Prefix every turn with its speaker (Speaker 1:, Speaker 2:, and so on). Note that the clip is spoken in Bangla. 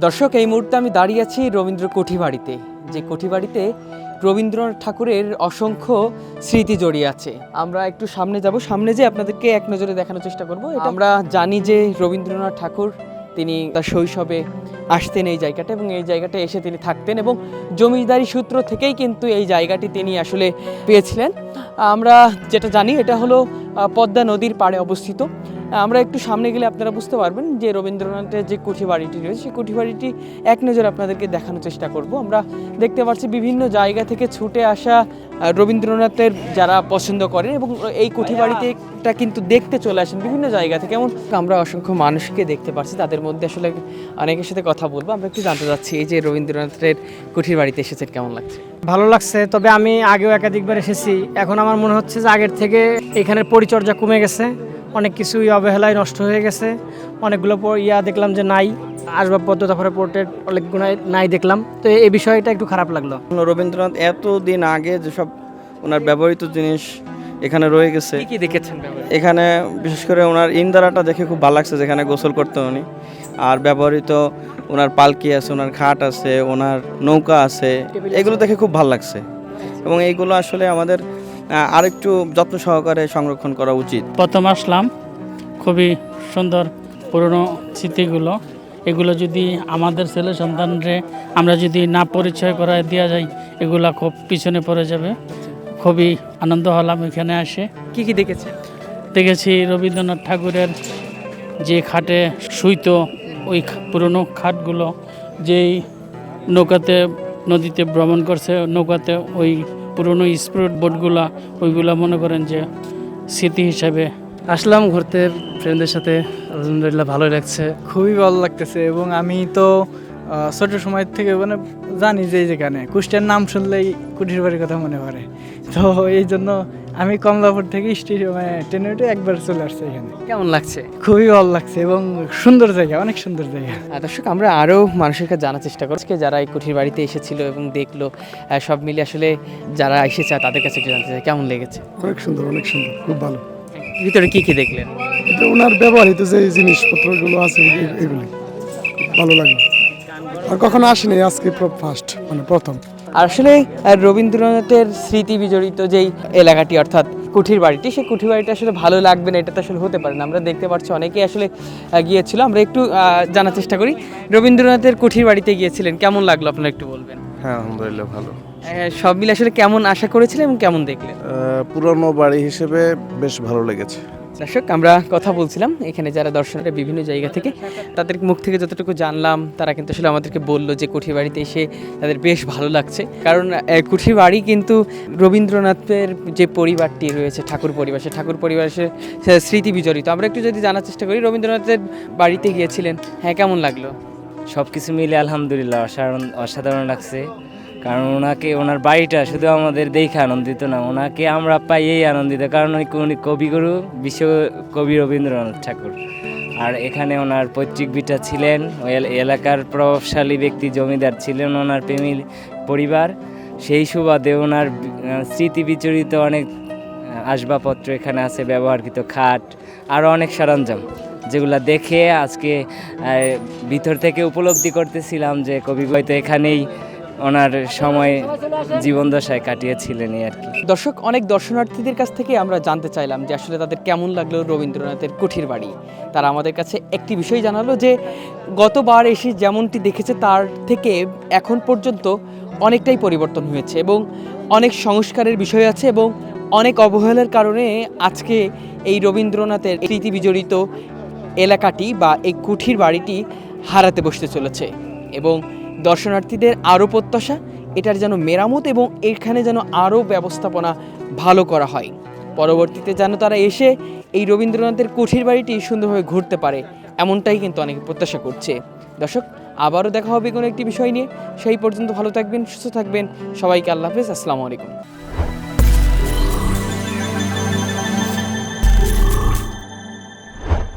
Speaker 1: দর্শক, এই মুহূর্তে আমি দাঁড়িয়ে আছি রবীন্দ্র কুঠিবাড়িতে। যে কুঠিবাড়িতে রবীন্দ্রনাথ ঠাকুরের অসংখ্য স্মৃতি জড়িয়ে আছে। আমরা একটু সামনে যাব, সামনে যে আপনাদেরকে এক নজরে দেখানোর চেষ্টা করব। আমরা জানি যে রবীন্দ্রনাথ ঠাকুর তিনি তার শৈশবে আসতেন এই জায়গাটা, এবং এই জায়গাটা এসে তিনি থাকতেন, এবং জমিদারি সূত্র থেকেই কিন্তু এই জায়গাটি তিনি আসলে পেয়েছিলেন। আমরা যেটা জানি এটা হলো পদ্মা নদীর পাড়ে অবস্থিত। আমরা একটু সামনে গেলে আপনারা বুঝতে পারবেন যে রবীন্দ্রনাথের যে কুঠিবাড়িটি রয়েছে সেই কুঠিবাড়িটি এক নজর আপনাদেরকে দেখানোর চেষ্টা করব। আমরা দেখতে পাচ্ছি বিভিন্ন জায়গা থেকে ছুটে আসা রবীন্দ্রনাথের যারা পছন্দ করেন, এবং এই কুঠিবাড়িতে এটা কিন্তু দেখতে চলে আসেন বিভিন্ন জায়গা থেকে। এমন আমরা অসংখ্য মানুষকে দেখতে পাচ্ছি, তাদের মধ্যে আসলে অনেকের সাথে কথা বলবো। আমরা একটু জানতে চাচ্ছি এই যে রবীন্দ্রনাথের কুঠিবাড়িতে এসেছেন, কেমন লাগছে?
Speaker 2: ভালো লাগছে, তবে আমি আগেও একাধিকবার এসেছি। এখন আমার মনে হচ্ছে যে আগের থেকে এখানের পরিচর্যা কমে গেছে, অনেক কিছুই অবহেলায় নষ্ট হয়ে গেছে। অনেকগুলো দেখলাম যে নাই, আসবাবপত্র তারপরে পোর্ট্রেট অনেকগুলো নাই দেখলাম। তো এই বিষয়টা একটু খারাপ লাগলো।
Speaker 3: রবীন্দ্রনাথ এতদিন আগে যেসব ওনার ব্যবহৃত জিনিস এখানে রয়ে গেছে।
Speaker 1: কি দেখেছেন
Speaker 3: এখানে বিশেষ করে ওনার ইন্দারাটা দেখে খুব ভালো লাগছে, যেখানে গোসল করতেন উনি। আর ব্যবহৃত ওনার পালকি আছে, ওনার খাট আছে, ওনার নৌকা আছে, এগুলো দেখে খুব ভালো লাগছে। এবং এইগুলো আসলে আমাদের আরেকটু যত্ন সহকারে সংরক্ষণ করা উচিত।
Speaker 4: প্রথম আসলাম, খুবই সুন্দর পুরনো স্মৃতিগুলো। এগুলো যদি আমাদের ছেলে সন্তানরে আমরা যদি না পরিচয় করায় দেওয়া যায়, এগুলা খুব পিছনে পড়ে যাবে। খুবই আনন্দ হলাম এখানে আসে।
Speaker 1: কি দেখেছেন?
Speaker 4: দেখেছি রবীন্দ্রনাথ ঠাকুরের যে খাটে শুইতো, ওই পুরনো খাটগুলো, যেই নৌকাতে নদীতে ভ্রমণ করছে, নৌকাতে ওই পুরনো স্পিড বোটগুলা, ওইগুলা মনে করেন যে স্মৃতি হিসাবে।
Speaker 5: আসলাম ঘুরতে ফ্রেন্ডদের সাথে, আলহামদুলিল্লাহ ভালোই লাগছে, খুবই ভালো লাগতেছে। এবং আমি তো ছোট সময় থেকে মানে জানি যে যেখানে কুষ্টিয়ার নাম শুনলেই কুঠির বাড়ির কথা মনে পড়ে। তো এই জন্য আমি কমলাপুর থেকে ট্রেনে উঠে একবার চলে আসছি এখানে।
Speaker 1: কেমন লাগছে?
Speaker 5: খুবই ভালো লাগছে এবং সুন্দর জায়গা, অনেক সুন্দর জায়গা।
Speaker 1: দর্শক, আমরা আরও মানুষের কাছে জানার চেষ্টা করছি যারা এই কুঠির বাড়িতে এসেছিল এবং দেখলো, সব মিলে আসলে যারা এসেছে তাদের কাছে একটু জানতে চাই কেমন লেগেছে।
Speaker 6: অনেক সুন্দর, অনেক সুন্দর, খুব ভালো।
Speaker 1: ভিতরে কি দেখলেন?
Speaker 6: এটা ওনার ব্যবহৃত যে জিনিসপত্রগুলো আছে এগুলি খুব ভালো লাগলো। আর কখনো আসেনি, আজকে ফার্স্ট, মানে প্রথম।
Speaker 1: আর আসলে রবীন্দ্রনাথের স্মৃতি বিজড়িত যেই এলাকাটি অর্থাৎ কুঠির বাড়িটি, সেই কুঠির বাড়িটা আসলে ভালো লাগবে না এটা তো আসলে হতে পারে না। আমরা দেখতে পাচ্ছি অনেকেই আসলে গিয়েছিল। আমরা একটু জানার চেষ্টা করি, রবীন্দ্রনাথের কুঠির বাড়িতে গিয়েছিলেন, কেমন লাগলো আপনারা একটু বলবেন?
Speaker 7: হ্যাঁ, আলহামদুলিল্লাহ ভালো।
Speaker 1: সব মিলে আসলে কেমন আশা করেছিলেন এবং কেমন দেখলেন?
Speaker 7: পুরনো বাড়ি হিসেবে বেশ ভালো লেগেছে।
Speaker 1: দর্শক, আমরা কথা বলছিলাম এখানে যারা দর্শনার্থী বিভিন্ন জায়গা থেকে, তাদের মুখ থেকে যতটুকু জানলাম তারা কিন্তু আসলে আমাদেরকে বললো যে কুঠির বাড়িতে এসে তাদের বেশ ভালো লাগছে। কারণ কুঠির বাড়ি কিন্তু রবীন্দ্রনাথের যে পরিবারটি রয়েছে, ঠাকুর পরিবার, সে ঠাকুর পরিবারের স্মৃতি বিজড়িত। আমরা একটু যদি জানার চেষ্টা করি, রবীন্দ্রনাথের বাড়িতে গিয়েছিলেন, হ্যাঁ কেমন লাগলো?
Speaker 8: সব কিছু মিলে আলহামদুলিল্লাহ অসাধারণ লাগছে। কারণ ওনার বাড়িটা শুধু আমাদের দেখে আনন্দিত না, ওনাকে আমরা পাই এই আনন্দিত, কারণ উনি কবিগুরু, বিশ্বকবি রবীন্দ্রনাথ ঠাকুর। আর এখানে ওনার পৈতৃক ভিটা ছিলেন, ওই এলাকার প্রভাবশালী ব্যক্তি জমিদার ছিলেন ওনার ফ্যামিলি পরিবার। সেই সুবাদে ওনার স্মৃতি বিচরিত অনেক আসবাবপত্র এখানে আছে, ব্যবহারকৃত খাট, আরও অনেক সরঞ্জাম, যেগুলা দেখে আজকে ভিতর থেকে উপলব্ধি করতেছিলাম যে কবি হয়তো এখানেই ওনার সময় জীবনদশায় কাটিয়েছিলেন আর কি।
Speaker 1: দর্শক, অনেক দর্শনার্থীদের কাছ থেকে আমরা জানতে চাইলাম যে আসলে তাদের কেমন লাগলো রবীন্দ্রনাথের কুঠির বাড়ি। তারা আমাদের কাছে একটি বিষয় জানালো যে গতবার এসে যেমনটি দেখেছে তার থেকে এখন পর্যন্ত অনেকটাই পরিবর্তন হয়েছে, এবং অনেক সংস্কারের বিষয় আছে, এবং অনেক অবহেলার কারণে আজকে এই রবীন্দ্রনাথের স্মৃতি বিজড়িত এলাকাটি বা এই কুঠির বাড়িটি হারাতে বসতে চলেছে। এবং দর্শনার্থীদের আরও প্রত্যাশা এটার যেন মেরামত এবং এখানে যেন আরও ব্যবস্থাপনা ভালো করা হয়। পরবর্তীতে যেন তারা এসে এই রবীন্দ্রনাথের কুঠির বাড়িটি সুন্দরভাবে ঘুরতে পারে, এমনটাই কিন্তু অনেকে প্রত্যাশা করছে। দর্শক, আবারও দেখা হবে কোনো একটি বিষয় নিয়ে। সেই পর্যন্ত ভালো থাকবেন, সুস্থ থাকবেন। সবাইকে আল্লাহ হাফেজ, আসসালামু আলাইকুম।